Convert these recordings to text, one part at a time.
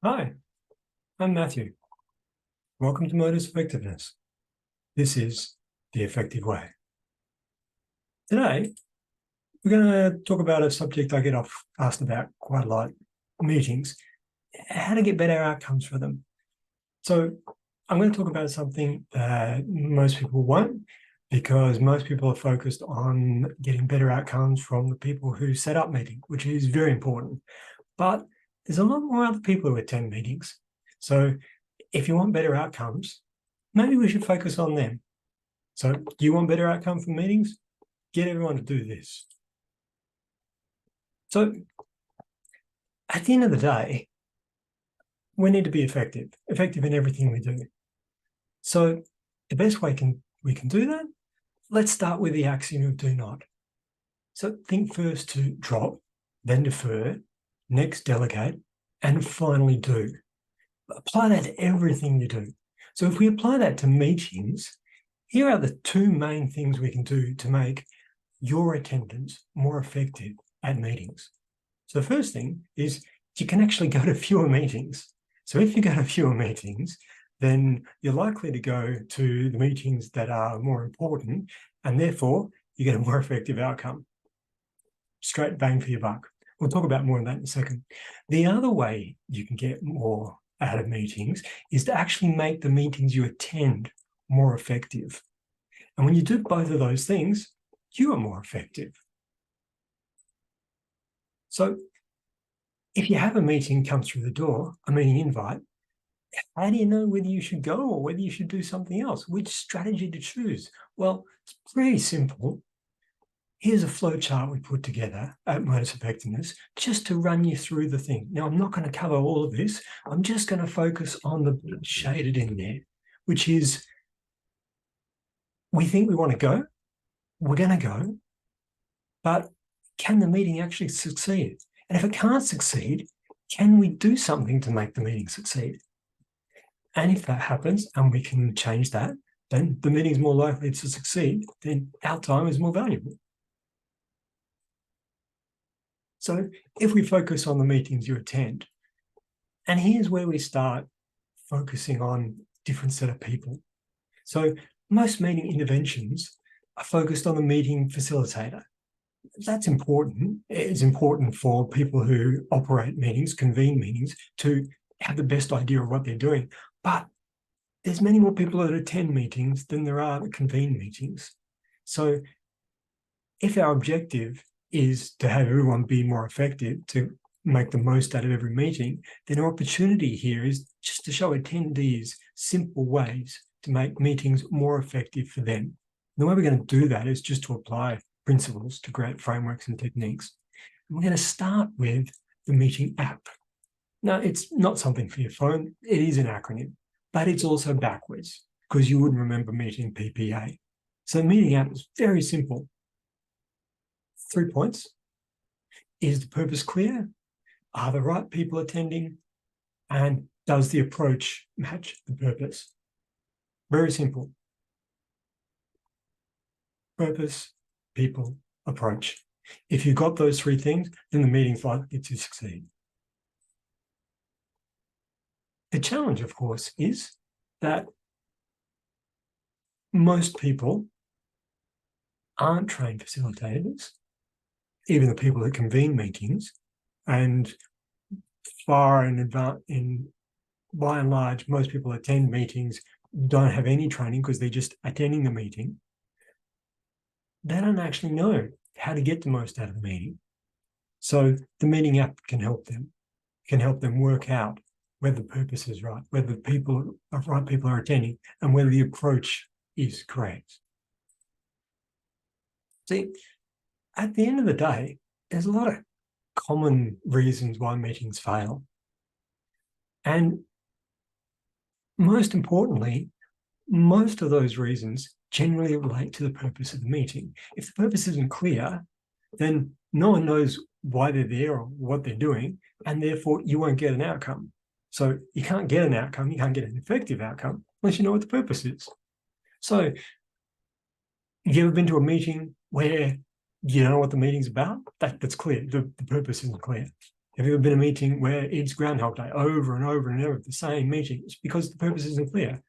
Hi, I'm Matthew. Welcome to Modus Effectiveness. This is the effective way. Today, we're going to talk about a subject I get asked about quite a lot, meetings, how to get better outcomes for them. So I'm going to talk about something that most people won't, because most people are focused on getting better outcomes from the people who set up meetings, which is very important. But there's a lot more other people who attend meetings. So if you want better outcomes, maybe we should focus on them. So do you want better outcome from meetings? Get everyone to do this. So at the end of the day, we need to be effective in everything we do. So the best way we can do that, let's start with the axiom of do not. So think first to drop, then defer, next delegate, and finally do. Apply that to everything you do. So if we apply that to meetings, here are the two main things we can do to make your attendance more effective at meetings. So the first thing is you can actually go to fewer meetings. So if you go to fewer meetings, then you're likely to go to the meetings that are more important, and therefore you get a more effective outcome. Straight bang for your buck. We'll talk about more of that in a second. The other way you can get more out of meetings is to actually make the meetings you attend more effective. And when you do both of those things, you are more effective. So if you have a meeting come through the door, a meeting invite, how do you know whether you should go or whether you should do something else? Which strategy to choose? Well, it's pretty simple. Here's a flow chart we put together at Modus Effectiveness just to run you through the thing. Now, I'm not going to cover all of this. I'm just going to focus on the bit shaded in there, which is we think we want to go, we're going to go, but can the meeting actually succeed? And if it can't succeed, can we do something to make the meeting succeed? And if that happens and we can change that, then the meeting is more likely to succeed, then our time is more valuable. So if we focus on the meetings you attend, and here's where we start focusing on different set of people. So most meeting interventions are focused on the meeting facilitator. That's important. It's important for people who operate meetings, convene meetings, to have the best idea of what they're doing. But there's many more people that attend meetings than there are that convene meetings. So if our objective is to have everyone be more effective, to make the most out of every meeting, then our opportunity here is just to show attendees simple ways to make meetings more effective for them. And the way we're going to do that is just to apply principles to create frameworks and techniques. And we're going to start with the meeting app. Now, it's not something for your phone. It is an acronym, but it's also backwards because you wouldn't remember meeting PPA. So the meeting app is very simple. 3 points. Is the purpose clear? Are the right people attending? And does the approach match the purpose? Very simple. Purpose, people, approach. If you've got those three things, then the meeting's likely to succeed. The challenge, of course, is that most people aren't trained facilitators, even the people that convene meetings, and by and large, most people attend meetings don't have any training because they're just attending the meeting. They don't actually know how to get the most out of the meeting. So the meeting app can help them work out whether the purpose is right, whether the right people are attending, and whether the approach is correct. See, at the end of the day, there's a lot of common reasons why meetings fail. And most importantly, most of those reasons generally relate to the purpose of the meeting. If the purpose isn't clear, then no one knows why they're there or what they're doing, and therefore you won't get an outcome. So you can't get an outcome, you can't get an effective outcome unless you know what the purpose is. So have you ever been to a meeting where you don't know what the meeting's about? That's clear. The purpose isn't clear. Have you ever been in a meeting where it's Groundhog Day over and over and over, the same meeting? It's because the purpose isn't clear.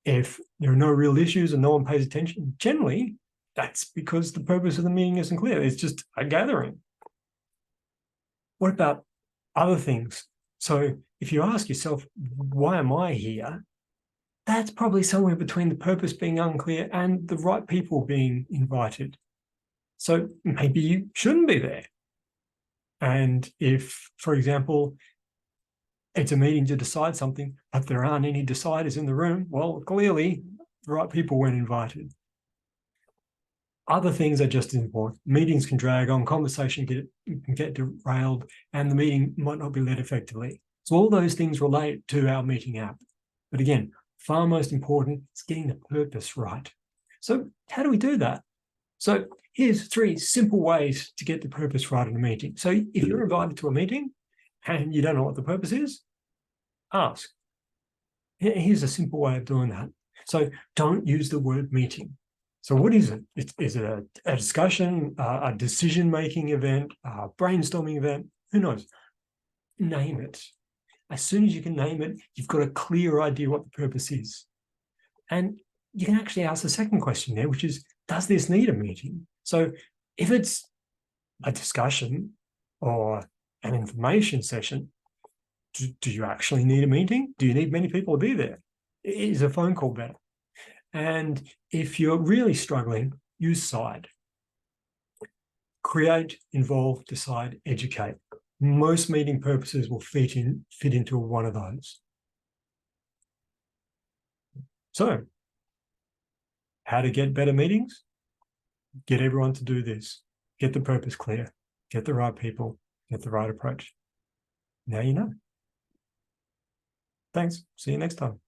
If there are no real issues and no one pays attention, generally, that's because the purpose of the meeting isn't clear. It's just a gathering. What about other things? So if you ask yourself, why am I here? That's probably somewhere between the purpose being unclear and the right people being invited. So maybe you shouldn't be there. And if, for example, it's a meeting to decide something, but there aren't any deciders in the room, well, clearly the right people weren't invited. Other things are just as important. Meetings can drag on, conversation can get derailed, and the meeting might not be led effectively. So all those things relate to our meeting app. But again, far most important is getting the purpose right. So how do we do that? So here's 3 simple ways to get the purpose right in a meeting. So if you're invited to a meeting and you don't know what the purpose is, ask. Here's a simple way of doing that. So don't use the word meeting. So what is it? Is it a discussion, a decision-making event, a brainstorming event? Who knows? Name it. As soon as you can name it, you've got a clear idea what the purpose is. And you can actually ask the second question there, which is, does this need a meeting? So if it's a discussion or an information session, do you actually need a meeting? Do you need many people to be there? Is a phone call better? And if you're really struggling, use SIDE. Create, involve, decide, educate. Most meeting purposes will fit into one of those. So, how to get better meetings? Get everyone to do this. Get the purpose clear. Get the right people. Get the right approach. Now you know. Thanks. See you next time.